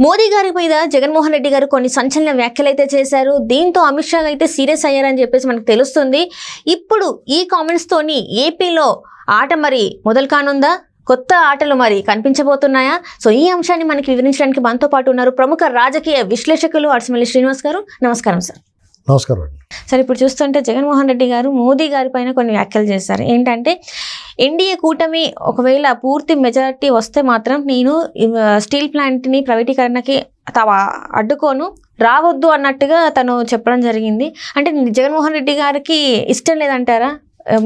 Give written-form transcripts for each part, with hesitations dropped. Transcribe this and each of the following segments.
మోదీ గారి మీద జగన్మోహన్ రెడ్డి గారు కొన్ని సంచలన వ్యాఖ్యలు అయితే చేశారు. దీంతో అమిత్ షా అయితే సీరియస్ అయ్యారని చెప్పేసి మనకు తెలుస్తుంది. ఇప్పుడు ఈ కామెంట్స్ తోని ఏపీలో ఆట మరి మొదలు కానుందా? కొత్త ఆటలు మరి కనిపించబోతున్నాయా? సో ఈ అంశాన్ని మనకి వివరించడానికి మనతో పాటు ఉన్నారు ప్రముఖ రాజకీయ విశ్లేషకులు అడిసిమల్లి శ్రీనివాస్ గారు. నమస్కారం సార్. నమస్కారం అండి. సార్, ఇప్పుడు చూస్తుంటే జగన్మోహన్ రెడ్డి గారు మోదీ గారి పైన కొన్ని వ్యాఖ్యలు చేశారు. ఏంటంటే ఎన్డీఏ కూటమి ఒకవేళ పూర్తి మెజారిటీ వస్తే మాత్రం నేను స్టీల్ ప్లాంట్ని ప్రైవేటీకరణకి అడ్డుకోను, రావద్దు అన్నట్టుగా తను చెప్పడం జరిగింది. అంటే జగన్మోహన్ రెడ్డి గారికి ఇష్టం లేదంటారా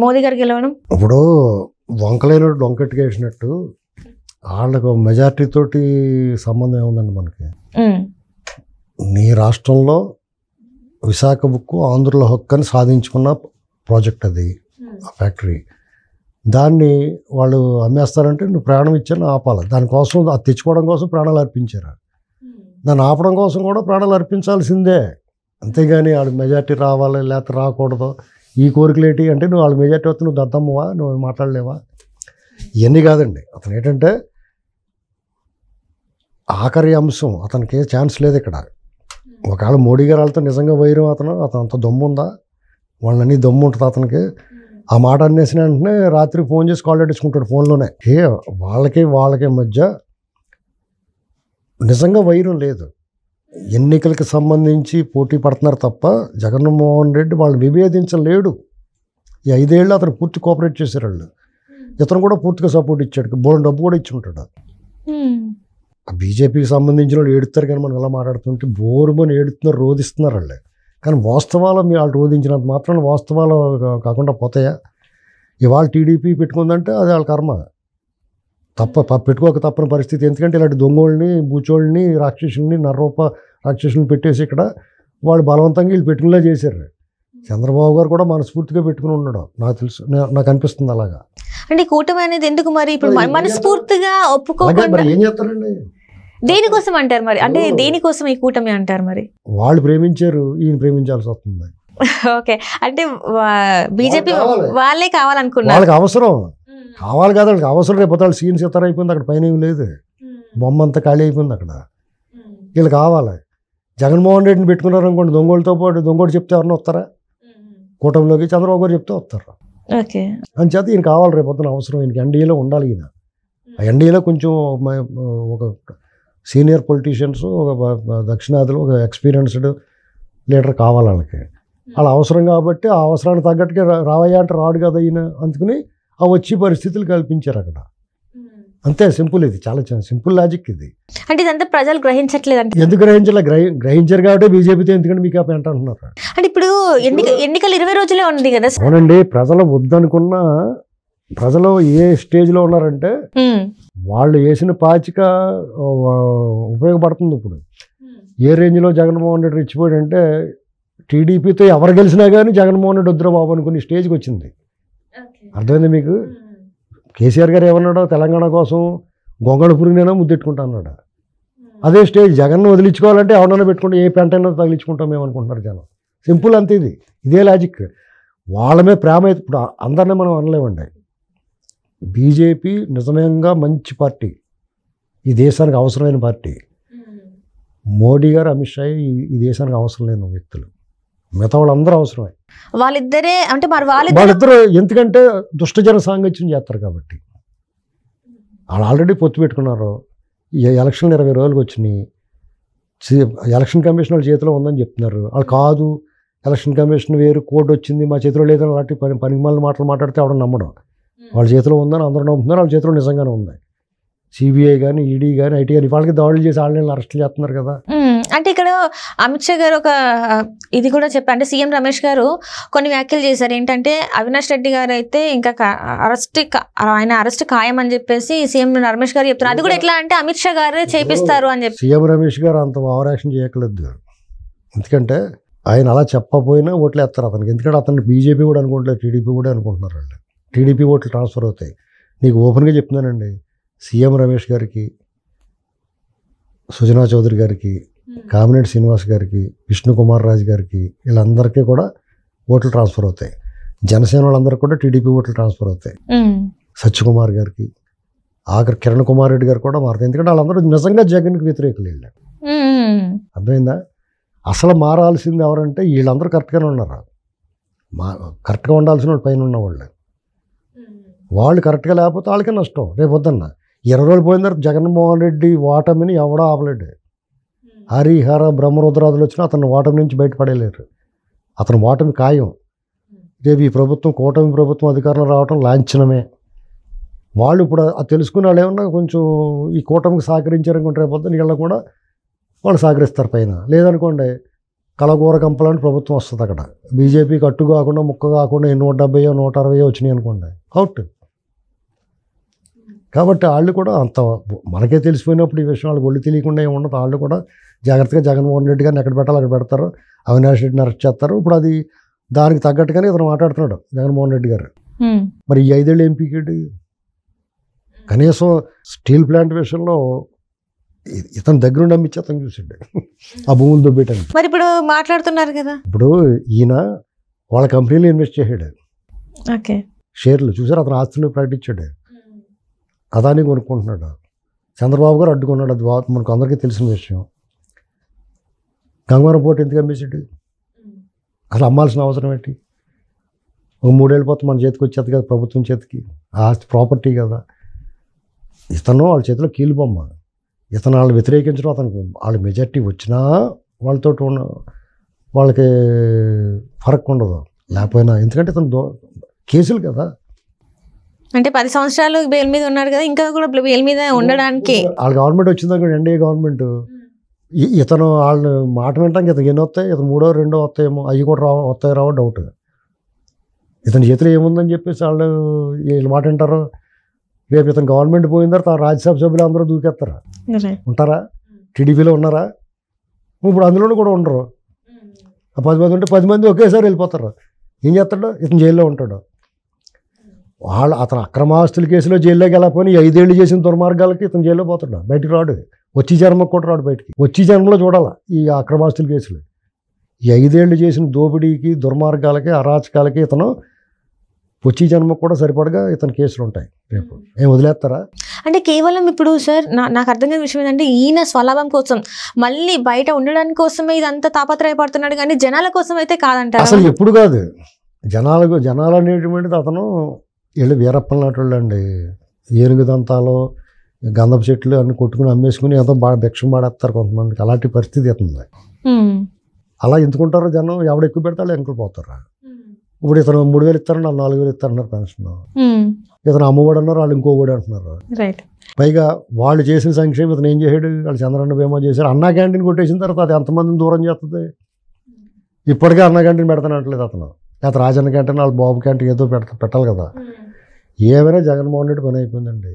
మోదీ గారు గెలవడం? ఇప్పుడు వంకలేనట్టు డొంకెట్టుగా వేసినట్టు వాళ్ళకు మెజారిటీ తోటి సంబంధం ఏముందండి మనకి? నీ రాష్ట్రంలో విశాఖ ఉక్కు ఆంధ్రుల హక్కు అని సాధించుకున్న ప్రాజెక్ట్ అది, ఆ ఫ్యాక్టరీ. దాన్ని వాళ్ళు అమ్మేస్తారంటే నువ్వు ప్రాణం ఇచ్చాను ఆపాలి. దానికోసం అది తెచ్చుకోవడం కోసం ప్రాణాలు అర్పించారు. దాన్ని ఆపడం కోసం కూడా ప్రాణాలు అర్పించాల్సిందే. అంతేగాని వాళ్ళకి మెజారిటీ రావాలి లేకపోతే రాకూడదు ఈ కోరికలేటి అంటే నువ్వు వాళ్ళ మెజారిటీ వస్తే నువ్వు దద్దమ్మవా, నువ్వు మాట్లాడలేవా? ఇవన్నీ కాదండి. అతను ఏంటంటే ఆఖరి అంశం, అతనికి ఛాన్స్ లేదు ఇక్కడ. ఒకవేళ మోడీ గారు వాళ్ళతో నిజంగా వైరం అతను అంత దమ్ము ఉందా? వాళ్ళని దమ్ము ఉంటుంది అతనికి. ఆ మాట అనేసిన వెంటనే రాత్రి ఫోన్ చేసి కాల్ పెట్టించుకుంటాడు ఫోన్లోనే. వాళ్ళకి మధ్య నిజంగా వైరం లేదు. ఎన్నికలకు సంబంధించి పోటీ పడుతున్నారు తప్ప జగన్మోహన్ రెడ్డి వాళ్ళు విభేదించలేడు. ఈ 5 ఏళ్ళు అతను పూర్తి కోఆపరేట్ చేశారు వాళ్ళు. ఇతను కూడా పూర్తిగా సపోర్ట్ ఇచ్చాడు, బోల్డ్ డబ్బు కూడా ఇచ్చి ఉంటాడు. బీజేపీకి సంబంధించిన వాళ్ళు ఏడుస్తారు కానీ మనం ఎలా మాట్లాడుతుంటే బోరుమని ఏడుతున్నారు, రోధిస్తున్నారు వాళ్ళే. కానీ వాస్తవాలు వాళ్ళు రోధించినంత మాత్రం వాస్తవాలు కాకుండా పోతాయా? ఇవాళ టీడీపీ పెట్టుకుందంటే అది వాళ్ళ కర్మ. పెట్టుకోక తప్పని పరిస్థితి. ఎందుకంటే ఇలాంటి దొంగోళ్ళని, బూచోళ్ళని, రాక్షసుల్ని, నర్రూప రాక్షసుల్ని పెట్టేసి ఇక్కడ వాళ్ళు బలవంతంగా వీళ్ళు పెట్టుకునేలా చేశారు. చంద్రబాబు గారు కూడా మనస్ఫూర్తిగా పెట్టుకుని ఉన్నాడు, నాకు తెలుసు, నాకు అనిపిస్తుంది అలాగా. అంటే కూటమి అనేది ఎందుకు మరి ఇప్పుడు మనస్ఫూర్తిగా ఒప్పుకోకుండా ఏం చేస్తారండి? దేనికోసం అంటారు మరి? అంటే దేనికోసం ఈ కూటమి అంటారు మరి? వాళ్ళు ప్రేమించారు, ఈయన ప్రేమించాల్సి వస్తుంది. ఓకే, అంటే బీజేపీ వాళ్ళే కావాలనుకున్నారు. వాళ్ళకి అవసరం కావాలి కదా, వాళ్ళకి అవసరం. రేపు వాళ్ళు సీన్స్ ఇతర అయిపోయింది, అక్కడ పైన ఏమి లేదు, బొమ్మ అంతా ఖాళీ అయిపోయింది అక్కడ. వీళ్ళు కావాలి. జగన్మోహన్ రెడ్డిని పెట్టుకున్నారు అనుకోండి, దొంగోళ్ళతో పాటు దొంగోడు చెప్తే ఎవరన్నా వస్తారా కూటమిలోకి? చంద్రబాబు గారు చెప్తే వస్తారు. అని చేత ఈయన కావాలి, రేపు పొద్దున అవసరం ఈయనకి. ఎన్డీఏలో ఉండాలి ఈయన. ఎన్డీఏలో కొంచెం ఒక సీనియర్ పొలిటీషియన్స్, ఒక దక్షిణాదిలో ఒక ఎక్స్పీరియన్స్డ్ లీడర్ కావాలి వాళ్ళకి. వాళ్ళ అవసరం కాబట్టి ఆ అవసరానికి తగ్గట్టుగా రావయ్యా అంటే రాడు కదా ఈయన. అందుకని ఆ వచ్చి పరిస్థితులు కల్పించారు అక్కడ. అంతే, సింపుల్. ఇది చాలా సింపుల్ లాజిక్ ఇది. అంటే ఇదంతా ప్రజలు గ్రహించట్లేదు అంటే ఎందుకు గ్రహించారు కాబట్టి బీజేపీతో ఎందుకంటే మీకు అంటున్నారు. అంటే ఇప్పుడు ఎన్నికలు 20 రోజులే ఉంది కదా. అవునండి, ప్రజలు వద్దనుకున్నా ప్రజలు ఏ స్టేజ్లో ఉన్నారంటే వాళ్ళు వేసిన పాచిక ఉపయోగపడుతుంది. ఇప్పుడు ఏ రేంజ్లో జగన్మోహన్ రెడ్డి రెచ్చిపోయాడు అంటే టీడీపీతో ఎవరు గెలిచినా కానీ జగన్మోహన్ రెడ్డి వద్దురా బాబు అనుకునే స్టేజ్కి వచ్చింది. అర్థమైంది మీకు? కేసీఆర్ గారు ఏమన్నాడో తెలంగాణ కోసం గొంగళ పురుగునైనా ముద్దెట్టుకుంటా అన్నాడు. అదే స్టేజ్ జగన్ను వదిలించుకోవాలంటే ఎవరైనా పెట్టుకుంటే ఏ పెంటైనా తగిలించుకుంటాం మేము అనుకుంటున్నారు జనం. సింపుల్ అంతే. ఇదే లాజిక్. వాళ్ళమే ప్రేమ. ఇప్పుడు అందరినీ మనం అనలేమండి. బీజేపీ నిజంగా మంచి పార్టీ, ఈ దేశానికి అవసరమైన పార్టీ. మోడీ గారు, అమిత్ షా ఈ దేశానికి అవసరం లేని వ్యక్తులు. మిగతా వాళ్ళందరూ అవసరమే. వాళ్ళిద్దరే అంటే మరి వాళ్ళిద్దరు ఎందుకంటే దుష్టజన సాంగత్యం చేస్తారు కాబట్టి. వాళ్ళు ఆల్రెడీ పొత్తు పెట్టుకున్నారు. ఎలక్షన్లు 20 రోజులకు వచ్చినాయి. ఎలక్షన్ కమిషన్ వాళ్ళ చేతిలో ఉందని చెప్తున్నారు. వాళ్ళు కాదు, ఎలక్షన్ కమిషన్ వేరు, కోడ్ వచ్చింది మా చేతిలో లేదని అలాంటి పనికిమాలిన మాటలు మాట్లాడితే ఎవడో నమ్మడం. వాళ్ళ చేతిలో ఉందని అందరూ నమ్ముతున్నారు. వాళ్ళ చేతిలో నిజంగానే ఉంది. సిబిఐ కానీ, ఈడీ కానీ, ఐటీ కానీ వాళ్ళకి దాడులు చేసి వాళ్ళని అరెస్ట్ చేస్తున్నారు కదా. అంటే ఇక్కడ అమిత్ షా గారు ఒక ఇది కూడా చెప్పారు. అంటే సీఎం రమేష్ గారు కొన్ని వ్యాఖ్యలు చేశారు. ఏంటంటే అవినాష్ రెడ్డి గారు అయితే ఇంకా ఆయన అరెస్ట్ ఖాయం అని చెప్పేసి సీఎం రమేష్ గారు చెప్తున్నారు. అది కూడా ఎట్లా అంటే అమిత్ షా గారు చేపిస్తారు అని చెప్పి. సీఎం రమేష్ గారు అంత ఓవర్ యాక్షన్ చేయట్లేదు. ఎందుకంటే ఆయన అలా చెప్పకపోయినా ఓట్లు వేస్తారు అతనికి. ఎందుకంటే అతన్ని బీజేపీ కూడా అనుకుంటలేదు, టీడీపీ కూడా అనుకుంటున్నారు. వాళ్ళు టీడీపీ ఓట్లు ట్రాన్స్ఫర్ అవుతాయి. నీకు ఓపెన్గా చెప్తున్నానండి, సీఎం రమేష్ గారికి, సుజనా చౌదరి గారికి, కామినేని శ్రీనివాస్ గారికి, విష్ణు కుమార్ రాజు గారికి, వీళ్ళందరికీ కూడా ఓట్లు ట్రాన్స్ఫర్ అవుతాయి. జనసేన వాళ్ళందరికీ కూడా టీడీపీ ఓట్లు ట్రాన్స్ఫర్ అవుతాయి. సత్యకుమార్ గారికి, ఆఖరి కిరణ్ కుమార్ రెడ్డి గారు కూడా మారుతారు. ఎందుకంటే వాళ్ళందరూ నిజంగా జగన్కి వ్యతిరేకులు వీళ్ళు. అర్థమైందా? అసలు మారాల్సింది ఎవరంటే వీళ్ళందరూ కరెక్ట్గానే ఉన్నారు. కరెక్ట్గా ఉండాల్సిన వాళ్ళు పైన ఉన్నవాళ్ళు. వాళ్ళు కరెక్ట్గా లేకపోతే వాళ్ళకే నష్టం. రేపు వద్దన్న 20 రోజులు పోయిన తర్వాత జగన్మోహన్ రెడ్డి ఓటమిని ఎవడో ఆపలేడు. హరిహర బ్రహ్మరుద్రాదులు వచ్చినా అతను ఓటమి నుంచి బయటపడలేరు. అతను ఓటమి ఖాయం. రేపు ఈ ప్రభుత్వం కూటమి ప్రభుత్వం అధికారంలో రావటం లాంఛనమే. వాళ్ళు ఇప్పుడు అది తెలుసుకున్న వాళ్ళు ఏమన్నా కొంచెం ఈ కూటమికి సహకరించారనుకుంటే రేపు పొద్దున్న వీళ్ళ కూడా వాళ్ళు సహకరిస్తారు పైన. లేదనుకోండి కలగూర కంపలాంటి ప్రభుత్వం వస్తుంది అక్కడ. బీజేపీకి అట్టు కాకుండా ముక్క కాకుండా 170 160 వచ్చినాయి అనుకోండి, అవుట్. కాబట్టి వాళ్ళు కూడా అంత మనకే తెలిసిపోయినప్పుడు ఈ విషయం వాళ్ళకి ఒళ్ళు తెలియకుండా ఏమి ఉండదు. వాళ్ళు కూడా జాగ్రత్తగా జగన్మోహన్ రెడ్డి గారిని ఎక్కడ పెట్టాలో అక్కడ పెడతారు. అవినాష్ రెడ్డిని అరెస్ట్ చేస్తారు. ఇప్పుడు అది దానికి తగ్గట్టుగానే ఇతను మాట్లాడుతున్నాడు జగన్మోహన్ రెడ్డి గారు. మరి ఈ 5 ఏళ్ళు ఏం పీకేడు? కనీసం స్టీల్ ప్లాంట్ విషయంలో ఇతను దగ్గరుండి అమ్మించి అతను చూసాడు ఆ భూములు దొబ్బేయటానికి. మరి ఇప్పుడు మాట్లాడుతున్నారు కదా, ఇప్పుడు ఈయన వాళ్ళ కంపెనీలో ఇన్వెస్ట్ చేసాడు. షేర్లు చూసారు, అతను ఆస్తులు ప్రకటించాడు. అదాని కొనుక్కుంటున్నాడు. చంద్రబాబు గారు అడ్డుకున్నాడు. అది మనకు అందరికీ తెలిసిన విషయం. గంగవరం పోర్టు ఎందుకు అమ్మేసాడు? అసలు అమ్మాల్సిన అవసరం ఏంటి? ఒక 3 ఏళ్ళ పోతే మన చేతికి వచ్చేది కదా, ప్రభుత్వం చేతికి. ఆస్తి ప్రాపర్టీ కదా. ఇతను వాళ్ళ చేతిలో కీలుబొమ్మ. ఇతను వాళ్ళని వ్యతిరేకించడం, అతనికి వాళ్ళ మెజార్టీ వచ్చినా వాళ్ళతో వాళ్ళకి ఫరక్ ఉండదు లేకపోయినా. ఎందుకంటే ఇతను కేసులు కదా. అంటే 10 సంవత్సరాలు బెయిల్ మీద ఉన్నాడు కదా, ఇంకా కూడా బెయిల్ మీద ఉండడానికి వాళ్ళ గవర్నమెంట్ వచ్చింది, ఎన్డీఏ గవర్నమెంట్. ఇతను వాళ్ళు మాట వింటానికి ఇతను ఎన్ని వస్తాయి? ఇతను 3 2 వస్తాయేమో, అవి కూడా వస్తాయి రావో డౌట్. ఇతని చేతిలో ఏముందని చెప్పేసి వాళ్ళు వీళ్ళు మాట వింటారు. రేపు ఇతను గవర్నమెంట్ పోయిన తర్వాత రాజ్యసభ సభ్యులు అందరూ దూకేస్తారా? ఉంటారా? టీడీపీలో ఉన్నారా? ఇప్పుడు అందులోనూ కూడా ఉండరు. 10 మంది ఉంటే 10 మంది ఒకేసారి వెళ్ళిపోతారు. ఏం చేస్తాడు? ఇతను జైల్లో ఉంటాడు. అతను అక్రమాస్తుల కేసులో జైల్లోకి వెళ్ళకపోయినా 5 ఏళ్ళు చేసిన దుర్మార్గాలకి ఇతను జైల్లో పోతాడు. బయటకు రాడు. వచ్చి జన్మకు కూడా రాడు బయటికి. వచ్చి జన్మలో చూడాలా ఈ అక్రమాస్తుల కేసులు. ఈ 5 ఏళ్ళు చేసిన దోపిడీకి, దుర్మార్గాలకి, అరాచకాలకి ఇతను వచ్చి జన్మకు కూడా సరిపడగా ఇతని కేసులు ఉంటాయి. రేపు ఏం వదిలేస్తారా? అంటే కేవలం ఇప్పుడు సార్ నాకు అర్థం కాని విషయం ఏంటంటే ఈయన స్వలాభం కోసం మళ్ళీ బయట ఉండడానికి కోసమే ఇదంతా తాపత్రయపడుతున్నాడు, కానీ జనాల కోసం అయితే కాదంటారు. అసలు ఎప్పుడు కాదు. జనాలు అనేటువంటిది అతను వీళ్ళు వీరప్పన్ లాంటి వాళ్ళు అండి. ఏనుగు దంతాలు, గంధపు చెట్లు అన్ని కొట్టుకుని అమ్మేసుకుని ఏదో బాగా భిక్షం పాడేస్తారు కొంతమందికి. అలాంటి పరిస్థితి అవుతుంది. అలా ఎందుకుంటారో జనం, ఎవడు ఎక్కువ పెడతాడో వెనకలు పోతారా. ఇప్పుడు ఇతను 3000 ఇస్తారని వాళ్ళు 4000 ఇస్తారన్నారు పెన్షన్. ఇతను అమ్మఒడి అన్నారు, వాళ్ళు ఇంకోబడి అంటున్నారు. పైగా వాళ్ళు చేసిన సంక్షేమం ఇతను ఏం చేశాడు? వాళ్ళు చంద్రన్న బీమా చేశారు. అన్నా క్యాంటీన్ కొట్టేసిన తర్వాత అది ఎంతమందిని దూరం చేస్తుంది? ఇప్పటికే అన్నా క్యాంటీన్ పెడతానంటలేదు అతను. లేకపోతే రాజన్న క్యాంటీన్, వాళ్ళ బాబు క్యాంటీన్ ఏదో పెట్టాలి కదా. ఏమైనా జగన్మోహన్ రెడ్డి పని అయిపోయిందండి.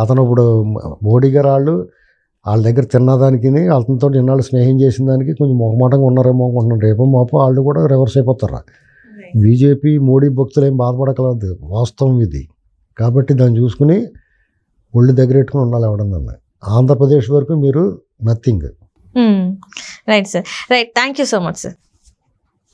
అతను ఇప్పుడు మోడీ గారు వాళ్ళ దగ్గర తిన్నదానికి అతనితో ఇన్నాళ్ళు స్నేహం చేసిన దానికి కొంచెం మొహమాటంగా ఉన్నారేమో అనుకుంటున్నాను. రేపు మాపు వాళ్ళు కూడా రివర్స్ అయిపోతారా? బీజేపీ మోడీ భక్తులు ఏం బాధపడకలేదు, వాస్తవం ఇది. కాబట్టి దాన్ని చూసుకుని ఒళ్ళు దగ్గర పెట్టుకుని ఉండాలి ఎవడన్నా. ఆంధ్రప్రదేశ్ వరకు మీరు nothing. Right sir, right. Thank you so much sir.